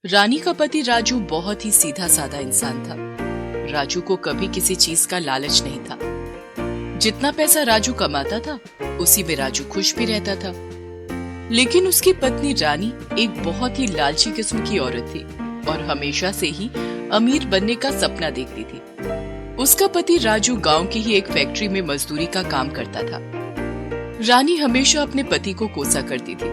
रानी का पति राजू बहुत ही सीधा साधा इंसान था। राजू को कभी किसी चीज का लालच नहीं था। जितना पैसा राजू कमाता था उसी में राजू खुश भी रहता था। लेकिन उसकी पत्नी रानी एक बहुत ही लालची किस्म की औरत थी और हमेशा से ही अमीर बनने का सपना देखती थी। उसका पति राजू गांव की ही एक फैक्ट्री में मजदूरी का काम करता था। रानी हमेशा अपने पति को कोसा करती थी।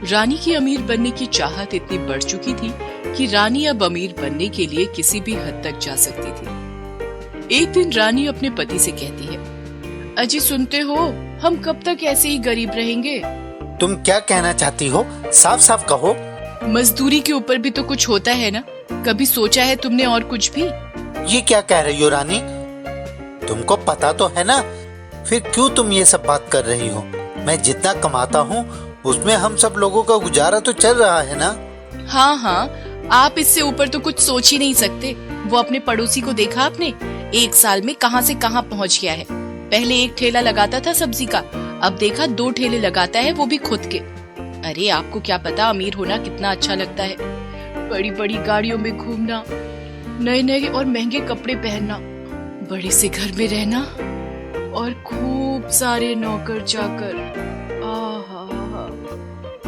रानी की अमीर बनने की चाहत इतनी बढ़ चुकी थी कि रानी अब अमीर बनने के लिए किसी भी हद तक जा सकती थी। एक दिन रानी अपने पति से कहती है, अजी सुनते हो, हम कब तक ऐसे ही गरीब रहेंगे? तुम क्या कहना चाहती हो? साफ साफ कहो। मजदूरी के ऊपर भी तो कुछ होता है ना। कभी सोचा है तुमने और कुछ भी? ये क्या कह रही हो रानी? तुमको पता तो है ना, फिर क्यों तुम ये सब बात कर रही हो? मैं जितना कमाता हूँ उसमें हम सब लोगों का गुजारा तो चल रहा है ना। हाँ, आप इससे ऊपर तो कुछ सोच ही नहीं सकते। वो अपने पड़ोसी को देखा आपने? एक साल में कहां से कहां पहुंच गया है। पहले एक ठेला लगाता था सब्जी का, अब देखा 2 ठेले लगाता है, वो भी खुद के। अरे आपको क्या पता अमीर होना कितना अच्छा लगता है। बड़ी बड़ी गाड़ियों में घूमना, नए नए और महंगे कपड़े पहनना, बड़े से घर में रहना और खूब सारे नौकर चाकर।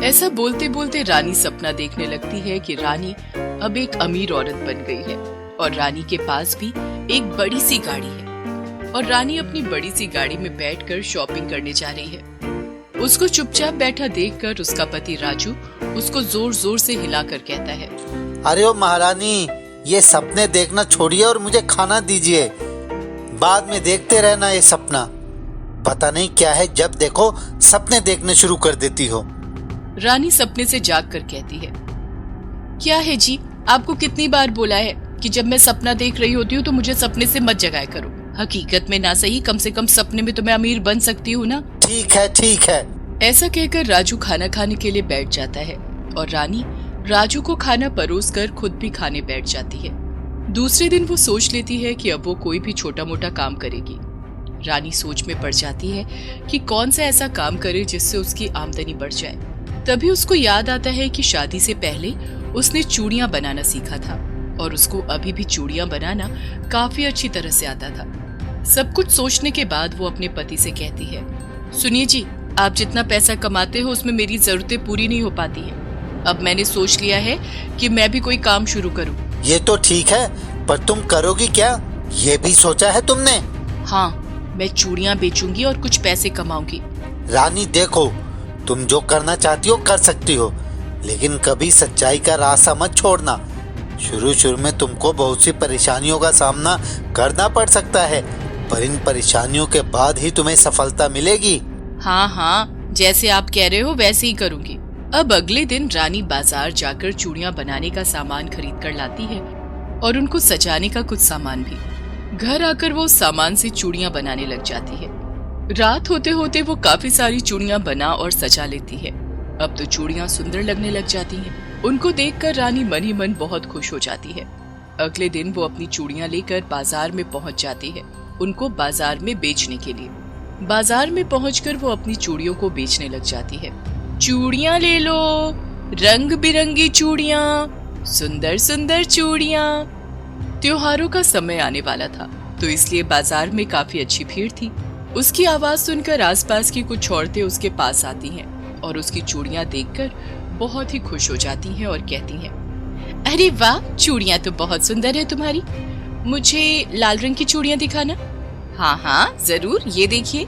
ऐसा बोलते बोलते रानी सपना देखने लगती है कि रानी अब एक अमीर औरत बन गई है और रानी के पास भी एक बड़ी सी गाड़ी है और रानी अपनी बड़ी सी गाड़ी में बैठकर शॉपिंग करने जा रही है। उसको चुपचाप बैठा देखकर उसका पति राजू उसको जोर जोर से हिलाकर कहता है, अरे ओ महारानी, ये सपने देखना छोड़िए और मुझे खाना दीजिए। बाद में देखते रहना ये सपना। पता नहीं क्या है, जब देखो सपने देखने शुरू कर देती हो। रानी सपने से जागकर कहती है, क्या है जी, आपको कितनी बार बोला है कि जब मैं सपना देख रही होती हूँ तो मुझे सपने से मत जगाया करो। हकीकत में ना सही, कम से कम सपने में तो मैं अमीर बन सकती हूँ ना। ठीक है। ऐसा कहकर राजू खाना खाने के लिए बैठ जाता है और रानी राजू को खाना परोसकर खुद भी खाने बैठ जाती है। दूसरे दिन वो सोच लेती है कि अब वो कोई भी छोटा मोटा काम करेगी। रानी सोच में पड़ जाती है कि कौन सा ऐसा काम करे जिससे उसकी आमदनी बढ़ जाए। तभी उसको याद आता है कि शादी से पहले उसने चूड़ियां बनाना सीखा था और उसको अभी भी चूड़ियां बनाना काफी अच्छी तरह से आता था। सब कुछ सोचने के बाद वो अपने पति से कहती है, सुनिए जी, आप जितना पैसा कमाते हो उसमें मेरी जरूरतें पूरी नहीं हो पाती हैं। अब मैंने सोच लिया है कि मैं भी कोई काम शुरू करूं। ये तो ठीक है, पर तुम करोगी क्या? ये भी सोचा है तुमने? हाँ, मैं चूड़ियां बेचूंगी और कुछ पैसे कमाऊंगी। रानी देखो, तुम जो करना चाहती हो कर सकती हो, लेकिन कभी सच्चाई का रास्ता मत छोड़ना। शुरू में तुमको बहुत सी परेशानियों का सामना करना पड़ सकता है, पर इन परेशानियों के बाद ही तुम्हें सफलता मिलेगी। हाँ, जैसे आप कह रहे हो वैसे ही करूंगी। अब अगले दिन रानी बाजार जाकर चूड़ियां बनाने का सामान खरीद कर लाती है और उनको सजाने का कुछ सामान भी। घर आकर वो सामान से चूड़ियां बनाने लग जाती है। रात होते होते वो काफी सारी चूड़ियां बना और सजा लेती है। अब तो चूड़ियां सुंदर लगने लग जाती हैं। उनको देखकर रानी मन ही मन बहुत खुश हो जाती है। अगले दिन वो अपनी चूड़ियां लेकर बाजार में पहुंच जाती है, उनको बाजार में बेचने के लिए। बाजार में पहुंचकर वो अपनी चूड़ियों को बेचने लग जाती है। चूड़ियां ले लो, रंग बिरंगी चूड़ियां, सुंदर सुंदर चूड़ियां। त्योहारों का समय आने वाला था तो इसलिए बाजार में काफी अच्छी भीड़ थी। उसकी आवाज सुनकर आसपास की कुछ औरतें उसके पास आती हैं और उसकी चूड़ियां देखकर बहुत ही खुश हो जाती हैं और कहती हैं, अरे वाह, चूड़ियां तो बहुत सुंदर है तुम्हारी। मुझे लाल रंग की चूड़ियां दिखाना। हाँ, जरूर, ये देखिए,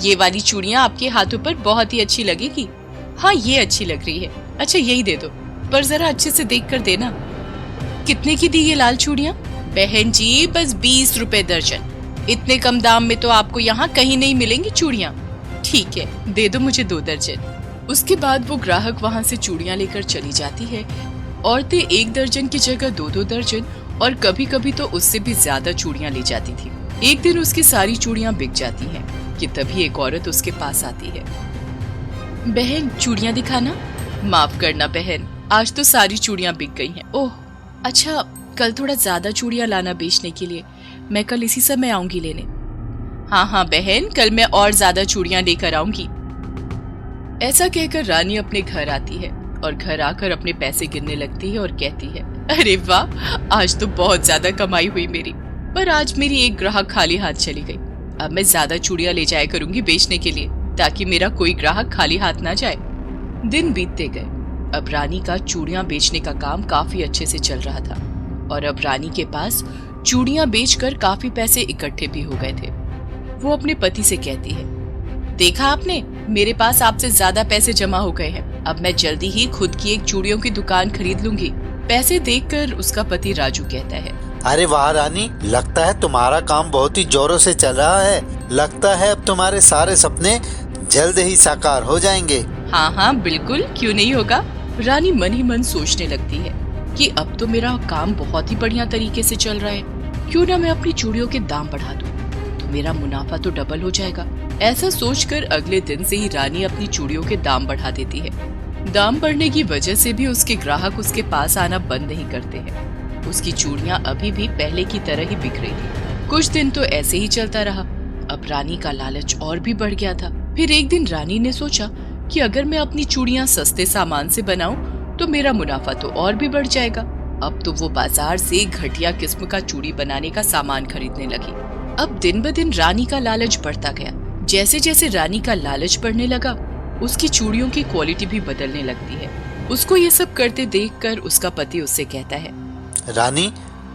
ये वाली चूड़ियां आपके हाथों पर बहुत ही अच्छी लगेगी। हाँ, ये अच्छी लग रही है। अच्छा, यही दे दो, पर जरा अच्छे से देख कर देना। कितने की दी ये लाल चूड़ियां? बहन जी, बस 20 रुपए दर्जन। इतने कम दाम में तो आपको यहाँ कहीं नहीं मिलेंगी चूड़ियाँ। ठीक है, दे दो मुझे 2 दर्जन। उसके बाद वो ग्राहक वहाँ से चूड़ियाँ लेकर चली जाती है। औरतें 1 दर्जन की जगह 2-2 दर्जन और कभी कभी तो उससे भी ज्यादा चूड़ियाँ ले जाती थी। एक दिन उसकी सारी चूड़ियाँ बिक जाती हैं कि तभी एक औरत उसके पास आती है। बहन, चूड़ियाँ दिखाना। माफ करना बहन, आज तो सारी चूड़ियाँ बिक गई हैं। ओह अच्छा, कल थोड़ा ज्यादा चूड़ियाँ लाना बेचने के लिए। मैं कल इसी समय आऊंगी लेने। हाँ बहन, कल मैं और ज्यादा चूड़ियां लेकर आऊंगी। ऐसा कहकर रानी अपने घर आती है और घर आकर अपने पैसे गिनने लगती है और कहती है, अरे वाह, आज तो बहुत ज्यादा कमाई हुई मेरी, पर आज मेरी एक ग्राहक खाली हाथ चली गई। अब मैं ज्यादा चूड़ियां ले जाया करूंगी बेचने के लिए, ताकि मेरा कोई ग्राहक खाली हाथ ना जाए। दिन बीतते गए। अब रानी का चूड़ियां बेचने का काम काफी अच्छे से चल रहा था और अब रानी के पास चूड़ियां बेचकर काफी पैसे इकट्ठे भी हो गए थे। वो अपने पति से कहती है, देखा आपने, मेरे पास आपसे ज्यादा पैसे जमा हो गए हैं। अब मैं जल्दी ही खुद की एक चूड़ियों की दुकान खरीद लूंगी। पैसे देखकर उसका पति राजू कहता है, अरे वाह रानी, लगता है तुम्हारा काम बहुत ही जोरों से चल रहा है। लगता है अब तुम्हारे सारे सपने जल्द ही साकार हो जाएंगे। हाँ हाँ बिल्कुल, क्यों नहीं होगा। रानी मन ही मन सोचने लगती है कि अब तो मेरा काम बहुत ही बढ़िया तरीके से चल रहा है, क्यों ना मैं अपनी चूड़ियों के दाम बढ़ा दूं, तो मेरा मुनाफा तो डबल हो जाएगा। ऐसा सोचकर अगले दिन से ही रानी अपनी चूड़ियों के दाम बढ़ा देती है। दाम बढ़ने की वजह से भी उसके ग्राहक उसके पास आना बंद नहीं करते हैं। उसकी चूड़ियां अभी भी पहले की तरह ही बिक रही थी। कुछ दिन तो ऐसे ही चलता रहा। अब रानी का लालच और भी बढ़ गया था। फिर एक दिन रानी ने सोचा कि अगर मैं अपनी चूड़ियां सस्ते सामान से बनाऊं तो मेरा मुनाफा तो और भी बढ़ जाएगा। अब तो वो बाजार से घटिया किस्म का चूड़ी बनाने का सामान खरीदने लगी। अब दिन ब दिन रानी का लालच बढ़ता गया। जैसे जैसे रानी का लालच बढ़ने लगा, उसकी चूड़ियों की क्वालिटी भी बदलने लगती है। उसको ये सब करते देखकर उसका पति उससे कहता है, रानी,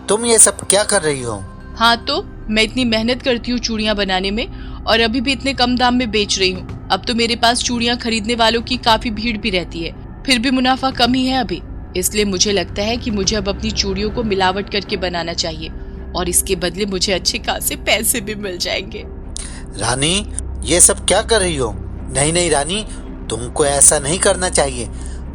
तुम ये सब क्या कर रही हो? हाँ तो मैं इतनी मेहनत करती हूँ चूड़ियाँ बनाने में और अभी भी इतने कम दाम में बेच रही हूँ। अब तो मेरे पास चूड़ियाँ खरीदने वालों की काफी भीड़ भी रहती है, फिर भी मुनाफा कम ही है अभी। इसलिए मुझे लगता है कि मुझे अब अपनी चूड़ियों को मिलावट करके बनाना चाहिए और इसके बदले मुझे अच्छे खासे पैसे भी मिल जाएंगे। रानी, ये सब क्या कर रही हो? नहीं नहीं रानी, तुमको ऐसा नहीं करना चाहिए।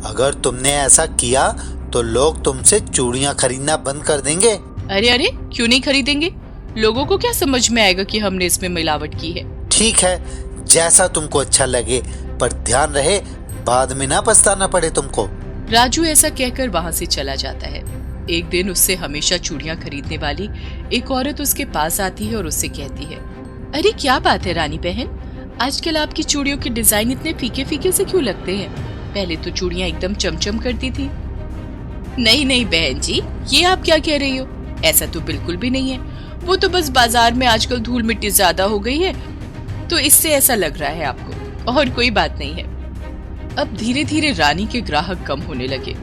अगर तुमने ऐसा किया तो लोग तुमसे चूड़ियां खरीदना बंद कर देंगे। अरे अरे, क्यों नहीं खरीदेंगे? लोगों को क्या समझ में आएगा कि हमने इसमें मिलावट की है। ठीक है, जैसा तुमको अच्छा लगे, पर ध्यान रहे बाद में ना पछताना पड़े तुमको। राजू ऐसा कहकर वहाँ से चला जाता है। एक दिन उससे हमेशा चूड़ियां खरीदने वाली एक औरत उसके पास आती है और उससे कहती है, अरे क्या बात है रानी बहन, आजकल आपकी चूड़ियों के डिजाइन इतने फीके फीके से क्यों लगते हैं? पहले तो चूड़ियां एकदम चमचम करती थी। नहीं नहीं बहन जी, ये आप क्या कह रही हो? ऐसा तो बिल्कुल भी नहीं है। वो तो बस बाजार में आजकल धूल मिट्टी ज्यादा हो गई है, तो इससे ऐसा लग रहा है आपको, और कोई बात नहीं है। अब धीरे धीरे रानी के ग्राहक कम होने लगे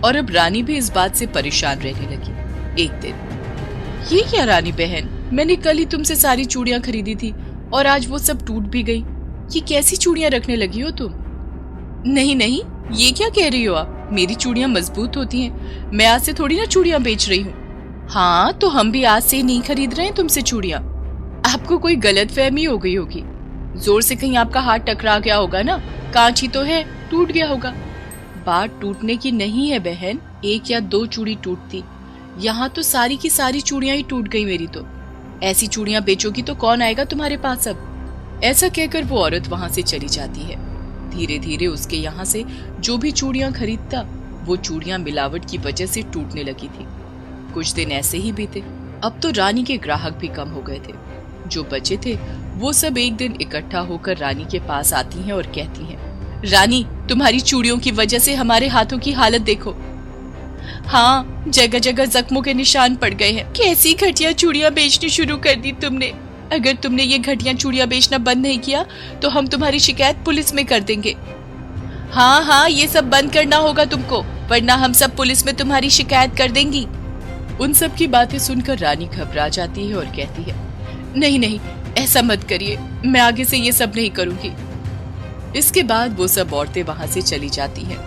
और अब रानी भी इस बात से परेशान रहने लगी। एक दिन, ये क्या रानी बहन, मैंने कल ही तुमसे सारी चूड़ियां खरीदी थी और आज वो सब टूट भी गई। ये कैसी चूड़ियां रखने लगी हो तुम? नहीं नहीं, ये क्या कह रही हो आप? मेरी चूड़ियां मजबूत होती हैं। मैं आज से थोड़ी ना चूड़ियां बेच रही हूँ। हाँ तो हम भी आज से नहीं खरीद रहे हैं तुमसे चूड़ियां। आपको कोई गलतफहमी हो गई होगी। जोर से कहीं आपका हाथ टकरा गया होगा ना, कांच ही तो है, टूट गया होगा। बात टूटने की नहीं है बहन, एक या दो चूड़ी टूटती, यहाँ तो सारी की सारी चूड़ियां ही टूट गई मेरी तो। ऐसी चूड़ियां बेचोगी तो कौन आएगा तुम्हारे पास अब? ऐसा कहकर वो औरत वहां से चली जाती है। धीरे धीरे उसके यहाँ से जो भी चूड़ियां खरीदता, वो चूड़ियां मिलावट की वजह से टूटने लगी थी। कुछ दिन ऐसे ही बीते। अब तो रानी के ग्राहक भी कम हो गए थे। जो बचे थे वो सब एक दिन इकट्ठा होकर रानी के पास आती हैं और कहती हैं, रानी, तुम्हारी चूड़ियों की वजह से हमारे हाथों की हालत देखो। हाँ, जगह जगह जख्मों के निशान पड़ गए हैं। कैसी घटिया चूड़ियां बेचनी शुरू कर दी तुमने। अगर तुमने ये घटिया चूड़ियां बेचना बंद नहीं किया तो हम तुम्हारी शिकायत पुलिस में कर देंगे। हाँ हाँ, ये सब बंद करना होगा तुमको, वरना हम सब पुलिस में तुम्हारी शिकायत कर देंगी। उन सब की बातें सुनकर रानी घबरा जाती है और कहती है, नहीं नहीं, ऐसा मत करिए, मैं आगे से ये सब नहीं करूंगी। इसके बाद वो सब औरतें वहां से चली जाती हैं।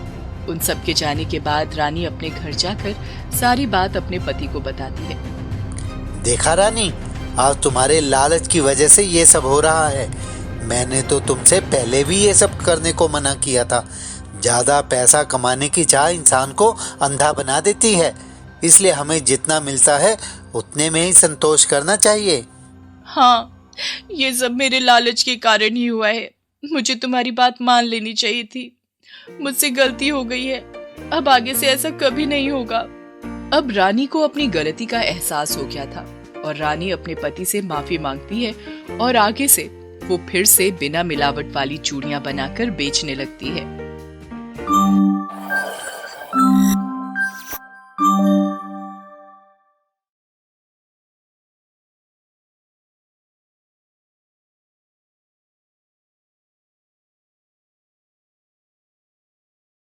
उन सब के जाने के बाद रानी अपने घर जाकर सारी बात अपने पति को बताती है। देखा रानी, आज तुम्हारे लालच की वजह से ये सब हो रहा है। मैंने तो तुमसे पहले भी ये सब करने को मना किया था। ज्यादा पैसा कमाने की चाह इंसान को अंधा बना देती है, इसलिए हमें जितना मिलता है उतने में ही संतोष करना चाहिए। हाँ, ये सब मेरे लालच के कारण ही हुआ है। मुझे तुम्हारी बात मान लेनी चाहिए थी। मुझसे गलती हो गई है, अब आगे से ऐसा कभी नहीं होगा। अब रानी को अपनी गलती का एहसास हो गया था और रानी अपने पति से माफी मांगती है और आगे से वो फिर से बिना मिलावट वाली चूड़ियां बनाकर बेचने लगती है।